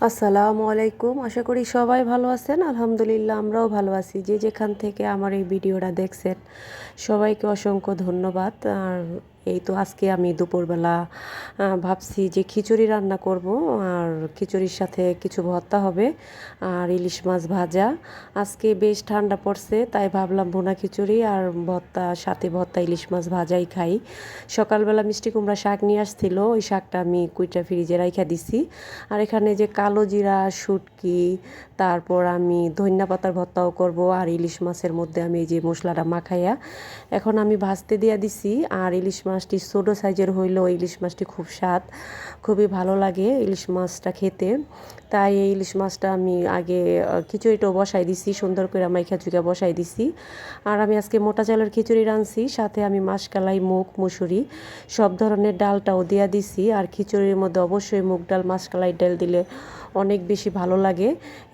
আসসালামু আলাইকুম। আশা করি সবাই ভালো আছেন। আলহামদুলিল্লাহ আমরাও ভালো আছি। যে যেখান থেকে আমার এই ভিডিওটা দেখছেন সবাইকে অসংখ্য ধন্যবাদ। আর এই তো আজকে আমি দুপুরবেলা ভাবছি যে খিচুড়ি রান্না করব, আর খিচুড়ির সাথে কিছু ভর্তা হবে আর ইলিশ মাছ ভাজা। আজকে বেশ ঠান্ডা পড়ছে, তাই ভাবলাম ভুনা খিচুড়ি আর ভর্তা, সাথে ভর্তা ইলিশ মাছ ভাজাই খাই। সকালবেলা মিষ্টি কুমড়া শাক নিয়ে আসছিল, ওই শাকটা আমি কুইটা ফ্রিজে রাইখা দিছি। আর এখানে যে কালো জিরা, শুটকি, তারপর আমি ধনিয়া পাতার ভর্তাও করব। আর ইলিশ মাছের মধ্যে আমি এই যে মশলাটা মাখাইয়া এখন আমি ভাজতে দিয়া দিছি। আর ইলিশ মাছটি ছোটো সাইজের হইলেও ইলিশ মাছটি খুব স্বাদ, খুবই ভালো লাগে ইলিশ মাছটা খেতে। তাই এই ইলিশ মাছটা আমি আগে খিচুড়িটাও বসাই দিছি, সুন্দর করে মাইখা চুইকা বসাই দিছি। আর আমি আজকে মোটা চালের খিচুড়ি রাঁধছি, সাথে আমি মাসকালাই, মুগ, মুসুরি সব ধরনের ডালটাও দিয়া দিছি। আর খিচুড়ির মধ্যে অবশ্যই মুগ ডাল, মাসকালাই ডাল দিলে অনেক বেশি ভালো লাগে।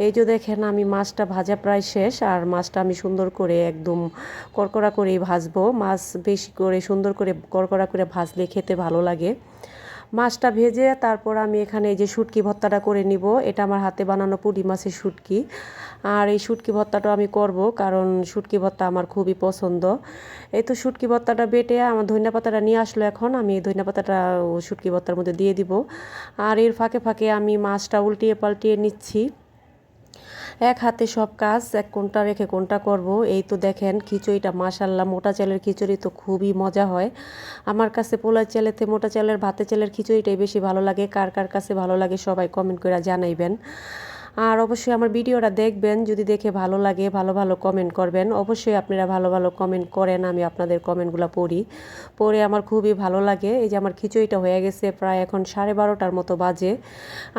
এই যে দেখেন আমি মাছটা ভাজা প্রায় শেষ, আর মাছটা আমি সুন্দর করে একদম কড়কড়া করেই ভাজবো। মাছ বেশি করে সুন্দর করে কড়কড়া করে ভাজলে খেতে ভালো লাগে। মাছটা ভেজে তারপর আমি এখানে এই যে শুটকি ভর্তাটা করে নিব। এটা আমার হাতে বানানো পুঁটি মাছের শুটকি। আর এই শুটকি ভর্তাটা আমি করব, কারণ শুটকি ভর্তা আমার খুবই পছন্দ। এই তো শুটকি ভর্তাটা বেটে আমার ধনিয়া পাতাটা নিয়ে আসলো, এখন আমি এই ধনিয়া পাতাটা শুটকি ভর্তার মধ্যে দিয়ে দিব। আর এর ফাঁকে ফাঁকে আমি মাছটা উল্টিয়ে পাল্টিয়ে নিচ্ছি। এক হাতে সব কাজ, এক কোণটা রেখে কোণটা করব। এই তো দেখেন খিচুড়িটা মাশাল্লাহ, মোটা চালের খিচুড়ি তো খুবই মজা হয়। আমার কাছে পোলার চালেতে মোটা চালের ভাতের চালের খিচুড়িটাই বেশি ভালো লাগে। কার কার কাছে ভালো লাগে সবাই কমেন্ট করে জানাইবেন। আর অবশ্যই আমার ভিডিওটা দেখবেন, যদি দেখে ভালো লাগে ভালো ভালো কমেন্ট করবেন। অবশ্যই আপনারা ভালো ভালো কমেন্ট করেন, আমি আপনাদের কমেন্টগুলো পড়ে আমার খুবই ভালো লাগে। এই যে আমার খিচুড়িটা হয়ে গেছে, প্রায় এখন 12:30টার মতো বাজে।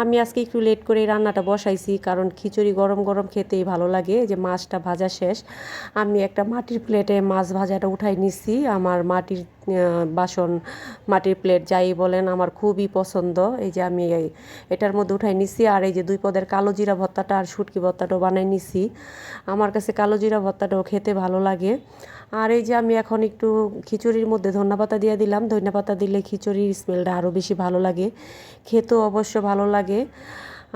আমি আজকে একটু লেট করে এই রান্নাটা বসাইছি, কারণ খিচুড়ি গরম গরম খেতেই ভালো লাগে। এই যে মাছটা ভাজা শেষ, আমি একটা মাটির প্লেটে মাছ ভাজাটা উঠাই নিছি। আমার মাটির বাসন, মাটির প্লেট যাই বলেন আমার খুবই পছন্দ। এই যে আমি এটার মধ্যে উঠাই নিছি। আর এই যে 2 পদের কালো জিরা ভর্তাটা আর শুটকি ভর্তাটাও বানাই নিছি। আমার কাছে কালো জিরা ভর্তাটাও খেতে ভালো লাগে। আর এই যে আমি এখন একটু খিচুড়ির মধ্যে ধনিয়া দিয়ে দিলাম। ধনিয়া পাতা দিলে খিচুড়ির স্মেলটা আরও বেশি ভালো লাগে, খেতেও অবশ্য ভালো লাগে।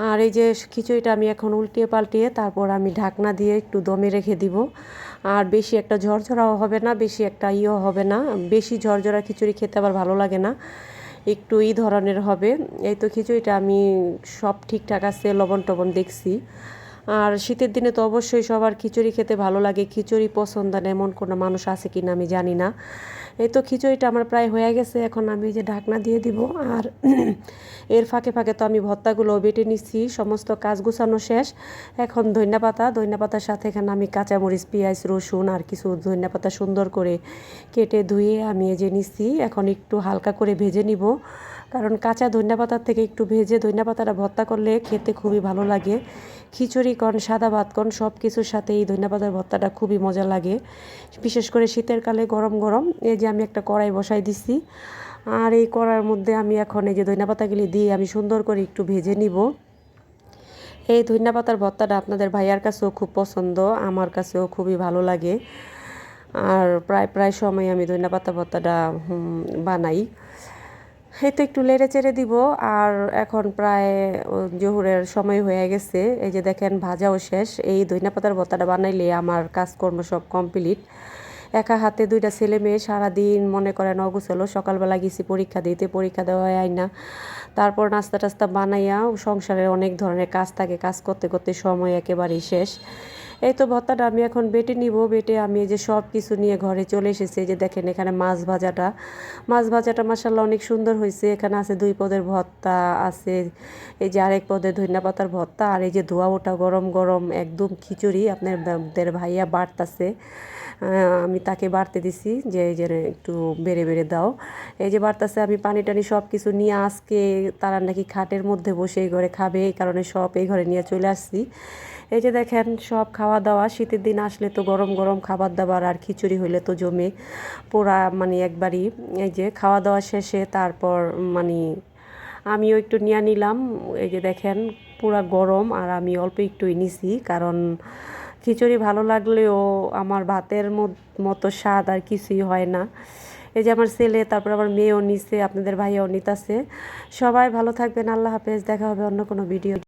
আর এই যে খিচুড়িটা আমি এখন উল্টিয়ে পাল্টিয়ে তারপর আমি ঢাকনা দিয়ে একটু দমে রেখে দিব। আর বেশি একটা ঝরঝরাও হবে না, বেশি একটা ইয়েও হবে না। বেশি ঝরঝরা খিচুড়ি খেতে আবার ভালো লাগে না, একটু এই ধরনের হবে। এই তো খিচুড়িটা আমি সব ঠিকঠাক আছে, লবণ টবণ দেখছি। আর শীতের দিনে তো অবশ্যই সবার খিচুড়ি খেতে ভালো লাগে। খিচুড়ি পছন্দ না এমন কোনো মানুষ আছে কি না আমি জানি না। এই তো খিচুড়িটা আমার প্রায় হয়ে গেছে, এখন আমি এই যে ঢাকনা দিয়ে দিব। আর এর ফাঁকে ফাঁকে তো আমি ভর্তাগুলো বেটে নিচ্ছি, সমস্ত কাজ গুছানো শেষ। এখন ধনিয়া পাতার সাথে এখানে আমি কাঁচামরিচ, পেঁয়াজ, রসুন আর কিছু ধনিয়া পাতা সুন্দর করে কেটে ধুয়ে আমি এই যে নিচ্ছি। এখন একটু হালকা করে ভেজে নিব, কারণ কাঁচা ধনিয়া পাতার থেকে একটু ভেজে ধনিয়া পাতাটা ভর্তা করলে খেতে খুবই ভালো লাগে। খিচুড়ি কন, সাদা ভাত কন, সব কিছুর সাথে এই ধনিয়া পাতার ভর্তাটা খুবই মজা লাগে, বিশেষ করে শীতের কালে গরম গরম। এই যে আমি একটা কড়াই বসাই দিছি, আর এই কড়াইয়ের মধ্যে আমি এখন এই যে ধনিয়া পাতাগুলি দিয়ে আমি সুন্দর করে একটু ভেজে নিব। এই ধনিয়া পাতার ভর্তাটা আপনাদের ভাইয়ার কাছেও খুব পছন্দ, আমার কাছেও খুবই ভালো লাগে। আর প্রায় প্রায় সময় আমি ধনিয়া পাতা ভর্তাটা বানাই। এই তো একটু নেড়ে চেড়ে দিব। আর এখন প্রায় জোহরের সময় হয়ে গেছে। এই যে দেখেন ভাজাও শেষ। এই ধনিয়া পাতার ভর্তাটা বানাইলে আমার কাজকর্ম সব কমপ্লিট। একা হাতে 2টা ছেলে মেয়ে, সারাদিন মনে করেন অগোছালো। সকালবেলা গেছি পরীক্ষা দিতে, পরীক্ষা দেওয়া হয় না। তারপর নাস্তা টাস্তা বানাইয়া সংসারের অনেক ধরনের কাজ থাকে, কাজ করতে করতে সময় একেবারেই শেষ। এই তো ভর্তাটা আমি এখন বেটে নিব। বেটে আমি এই যে সব কিছু নিয়ে ঘরে চলে এসেছি। এই যে দেখেন এখানে মাছ ভাজাটা মাশাআল্লাহ অনেক সুন্দর হয়েছে। এখানে আছে 2 পদের ভর্তা আছে, এই যে আরেক পদের ধনিয়া পাতার ভর্তা, আর এই যে ধোয়া ওঠা গরম গরম একদম খিচুড়ি আপনাদের ভাইয়া বাড়তাছে। আমি তাকে বাড়তে দিছি যে এই যে একটু বেড়ে বেড়ে দাও। এই যে বাড়তাছে, আমি পানি টানি সব কিছু নিয়ে আজকে তারা নাকি খাটের মধ্যে বসে এই ঘরে খাবে, এই কারণে সব এই ঘরে নিয়ে চলে আসছি। এই যে দেখেন সব খাওয়া দাওয়া, শীতের দিন আসলে তো গরম গরম খাবার দাবার আর খিচুড়ি হইলে তো জমে পোড়া মানে একবারই। এই যে খাওয়া দাওয়া শেষে তারপর মানে আমিও একটু নিয়ে নিলাম। এই যে দেখেন পুরা গরম, আর আমি অল্প একটুই নিছি, কারণ খিচুড়ি ভালো লাগলেও আমার ভাতের মতো স্বাদ আর কিছুই হয় না। এই যে আমার ছেলে, তারপর আমার মেয়েও নিছে, আপনাদের ভাইয়াও নিতাছে। সবাই ভালো থাকবেন, আল্লাহ হাফেজ, দেখা হবে অন্য কোনো ভিডিও।